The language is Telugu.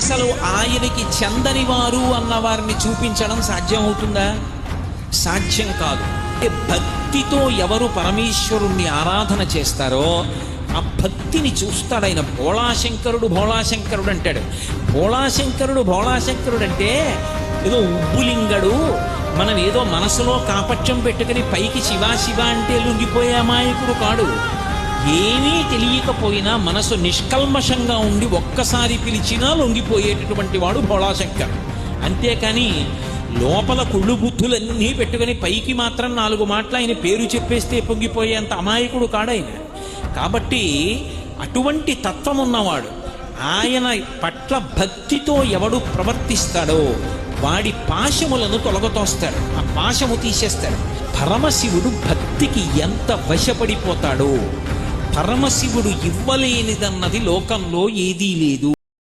అసలు ఆయనకి చెందని వారు అన్న వారిని చూపించడం సాధ్యం అవుతుందా? సాధ్యం కాదు. భక్తితో ఎవరు పరమేశ్వరుణ్ణి ఆరాధన చేస్తారో ఆ భక్తిని చూస్తాడు ఆయన. భోళాశంకరుడు భోళాశంకరుడు అంటాడు. భోళాశంకరుడు అంటే ఏదో ఉబ్బులింగడు, మనం ఏదో మనసులో కాపట్యం పెట్టుకుని పైకి శివా శివ అంటే లొంగిపోయే అమాయకుడు కాడు. ఏమీ తెలియకపోయినా మనసు నిష్కల్మషంగా ఉండి ఒక్కసారి పిలిచినా లొంగిపోయేటటువంటి వాడు భోళాశంకర్. అంతేకాని లోపల కుళ్ళు బుద్ధులన్నీ పెట్టుకుని పైకి మాత్రం 4 మాటలు ఆయన పేరు చెప్పేస్తే పొంగిపోయేంత అమాయకుడు కాడాయన. కాబట్టి అటువంటి తత్వం ఉన్నవాడు. ఆయన పట్ల భక్తితో ఎవడు ప్రవర్తిస్తాడో వాడి పాశములను తొలగతోస్తాడు, ఆ పాశము తీసేస్తాడు. పరమశివుడు భక్తికి ఎంత వశపడిపోతాడో, పరమశివుడు ఇవ్వలేనిదన్నది లోకంలో ఏదీ లేదు.